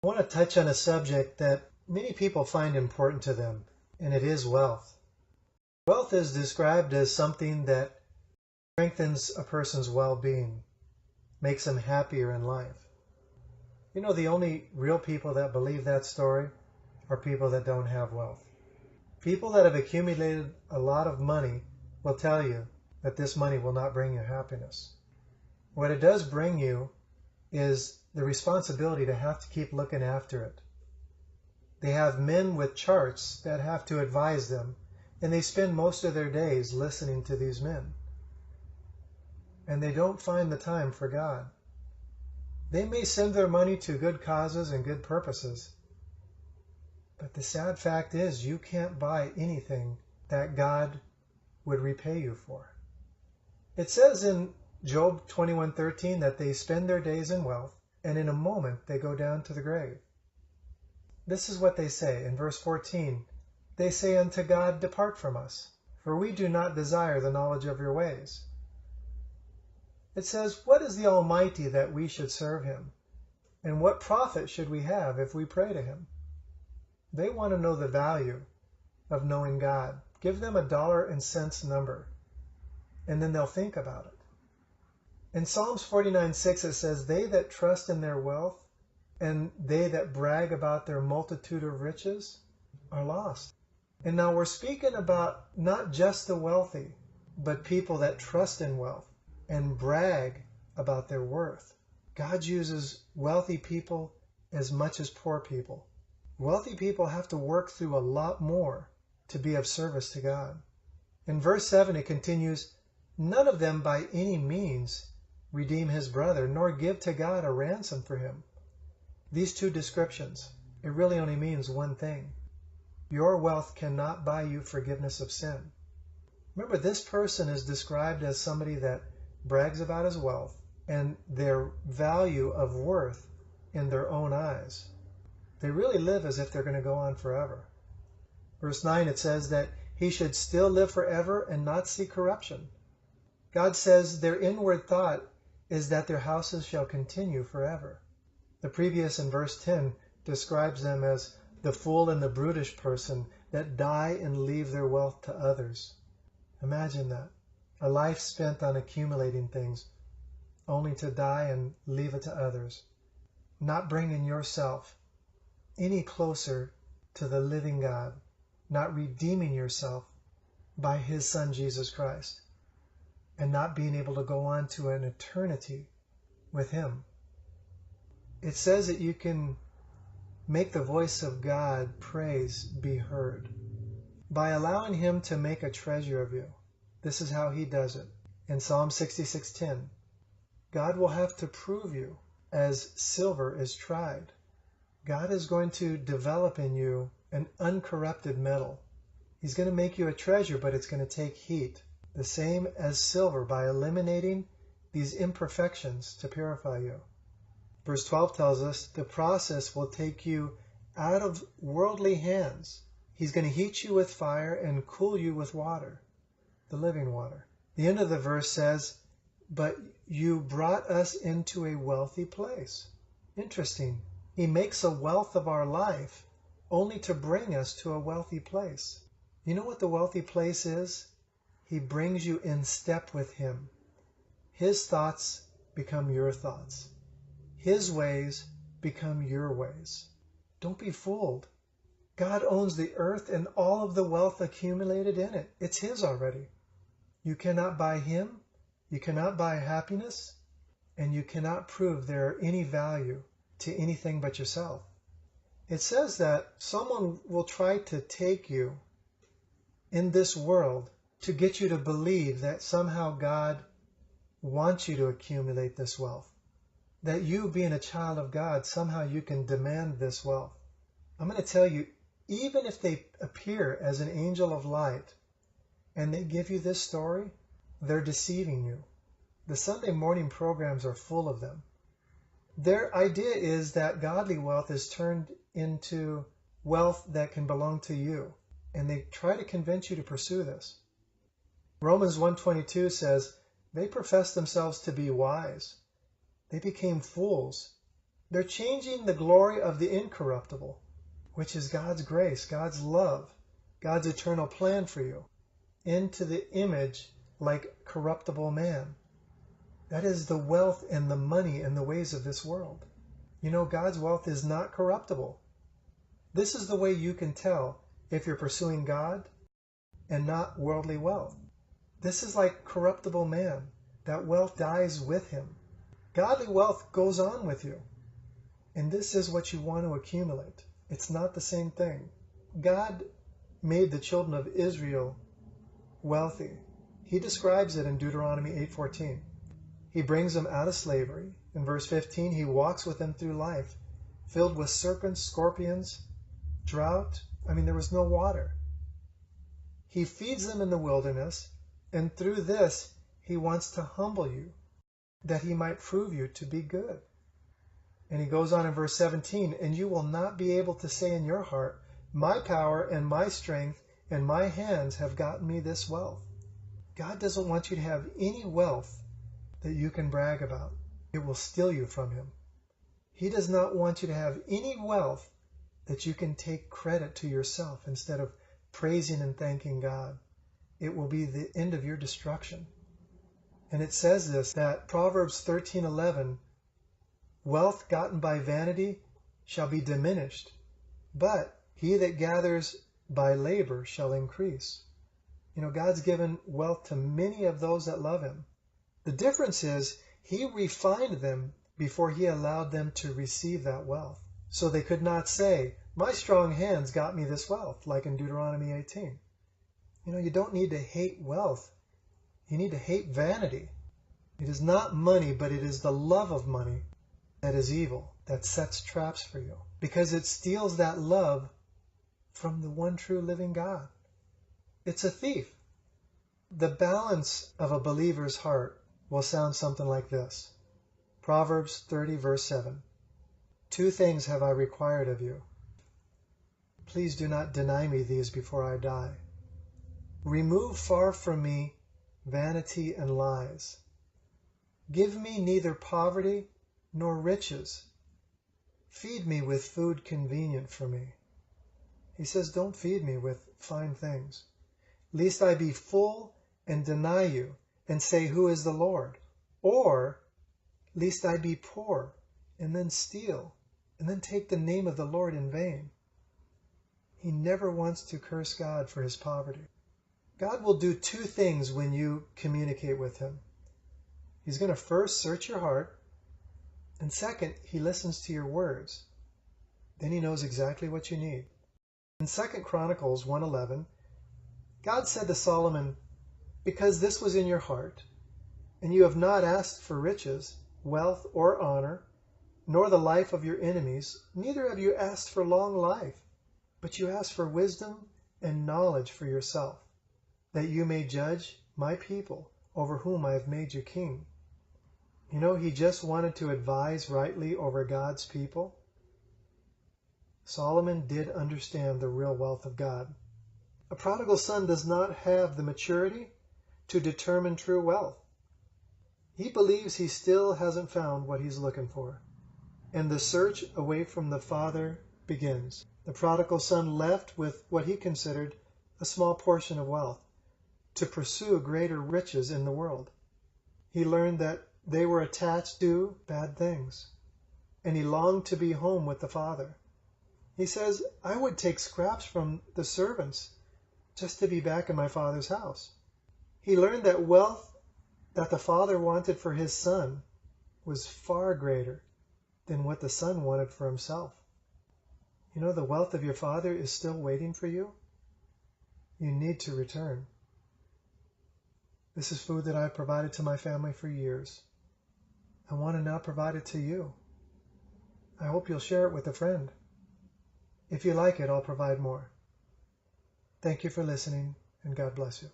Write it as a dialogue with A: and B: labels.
A: I want to touch on a subject that many people find important to them, and it is wealth. Wealth is described as something that strengthens a person's well-being, makes them happier in life. You know, the only real people that believe that story are people that don't have wealth. People that have accumulated a lot of money will tell you that this money will not bring you happiness. What it does bring you is the responsibility to have to keep looking after it. They have men with charts that have to advise them, and they spend most of their days listening to these men. And they don't find the time for God. They may send their money to good causes and good purposes, but the sad fact is you can't buy anything that God would repay you for. It says in Job 21:13 that they spend their days in wealth, and in a moment they go down to the grave. This is what they say in verse 14. They say unto God, Depart from us, for we do not desire the knowledge of your ways. It says, What is the Almighty that we should serve him? And what profit should we have if we pray to him? They want to know the value of knowing God. Give them a dollar and cents number, and then they'll think about it. In Psalms 49:6 it says, They that trust in their wealth and they that brag about their multitude of riches are lost. And now we're speaking about not just the wealthy, but people that trust in wealth and brag about their worth. God uses wealthy people as much as poor people. Wealthy people have to work through a lot more to be of service to God. In verse 7 it continues, None of them by any means redeem his brother, nor give to God a ransom for him. These two descriptions, it really only means one thing. Your wealth cannot buy you forgiveness of sin. Remember, this person is described as somebody that brags about his wealth and their value of worth in their own eyes. They really live as if they're going to go on forever. Verse 9, it says that he should still live forever and not see corruption. God says their inward thought is that their houses shall continue forever. The previous in verse 10 describes them as the fool and the brutish person that die and leave their wealth to others. Imagine that. A life spent on accumulating things, only to die and leave it to others. Not bringing yourself any closer to the living God. Not redeeming yourself by his Son Jesus Christ. And not being able to go on to an eternity with him. It says that you can make the voice of God praise be heard by allowing him to make a treasure of you. This is how he does it. In Psalm 66:10, God will have to prove you as silver is tried. God is going to develop in you an uncorrupted metal. He's going to make you a treasure, but it's going to take heat. The same as silver, by eliminating these imperfections to purify you. Verse 12 tells us the process will take you out of worldly hands. He's going to heat you with fire and cool you with water, the living water. The end of the verse says, But you brought us into a wealthy place. Interesting. He makes a wealth of our life only to bring us to a wealthy place. You know what the wealthy place is? He brings you in step with him. His thoughts become your thoughts. His ways become your ways. Don't be fooled. God owns the earth and all of the wealth accumulated in it. It's his already. You cannot buy him. You cannot buy happiness. And you cannot prove there are any value to anything but yourself. It says that someone will try to take you in this world to get you to believe that somehow God wants you to accumulate this wealth. That you, being a child of God, somehow you can demand this wealth. I'm going to tell you, even if they appear as an angel of light and they give you this story, they're deceiving you. The Sunday morning programs are full of them. Their idea is that godly wealth is turned into wealth that can belong to you. And they try to convince you to pursue this. Romans 1:22 says, they profess themselves to be wise. They became fools. They're changing the glory of the incorruptible, which is God's grace, God's love, God's eternal plan for you, into the image like corruptible man. That is the wealth and the money and the ways of this world. You know, God's wealth is not corruptible. This is the way you can tell if you're pursuing God and not worldly wealth. This is like corruptible man. That wealth dies with him. Godly wealth goes on with you. And this is what you want to accumulate. It's not the same thing. God made the children of Israel wealthy. He describes it in Deuteronomy 8:14. He brings them out of slavery. In verse 15, he walks with them through life, filled with serpents, scorpions, drought. There was no water. He feeds them in the wilderness, and through this, he wants to humble you, that he might prove you to be good. And he goes on in verse 17, and you will not be able to say in your heart, my power and my strength and my hands have gotten me this wealth. God doesn't want you to have any wealth that you can brag about. It will steal you from him. He does not want you to have any wealth that you can take credit to yourself instead of praising and thanking God. It will be the end of your destruction. And it says this, that Proverbs 13:11, wealth gotten by vanity shall be diminished, but he that gathers by labor shall increase. God's given wealth to many of those that love him. The difference is he refined them before he allowed them to receive that wealth. So they could not say, my strong hands got me this wealth, like in Deuteronomy 18. You don't need to hate wealth. You need to hate vanity. It is not money, but it is the love of money that is evil, that sets traps for you, because it steals that love from the one true living God. It's a thief. The balance of a believer's heart will sound something like this. Proverbs 30, verse 7. 2 things have I required of you. Please do not deny me these before I die. Remove far from me vanity and lies. Give me neither poverty nor riches. Feed me with food convenient for me. He says, don't feed me with fine things, lest I be full and deny you and say, who is the Lord? Or lest I be poor and then steal and then take the name of the Lord in vain. He never wants to curse God for his poverty. God will do 2 things when you communicate with him. He's going to first search your heart, and second, he listens to your words. Then he knows exactly what you need. In 2 Chronicles 1:11, God said to Solomon, because this was in your heart, and you have not asked for riches, wealth, or honor, nor the life of your enemies, neither have you asked for long life, but you asked for wisdom and knowledge for yourself, that you may judge my people over whom I have made you king. He just wanted to advise rightly over God's people. Solomon did understand the real wealth of God. A prodigal son does not have the maturity to determine true wealth. He believes he still hasn't found what he's looking for, and the search away from the Father begins. The prodigal son left with what he considered a small portion of wealth to pursue greater riches in the world. He learned that they were attached to bad things, and he longed to be home with the Father. He says, I would take scraps from the servants just to be back in my Father's house. He learned that wealth that the Father wanted for his son was far greater than what the son wanted for himself. The wealth of your Father is still waiting for you. You need to return. This is food that I've provided to my family for years. I want to now provide it to you. I hope you'll share it with a friend. If you like it, I'll provide more. Thank you for listening, and God bless you.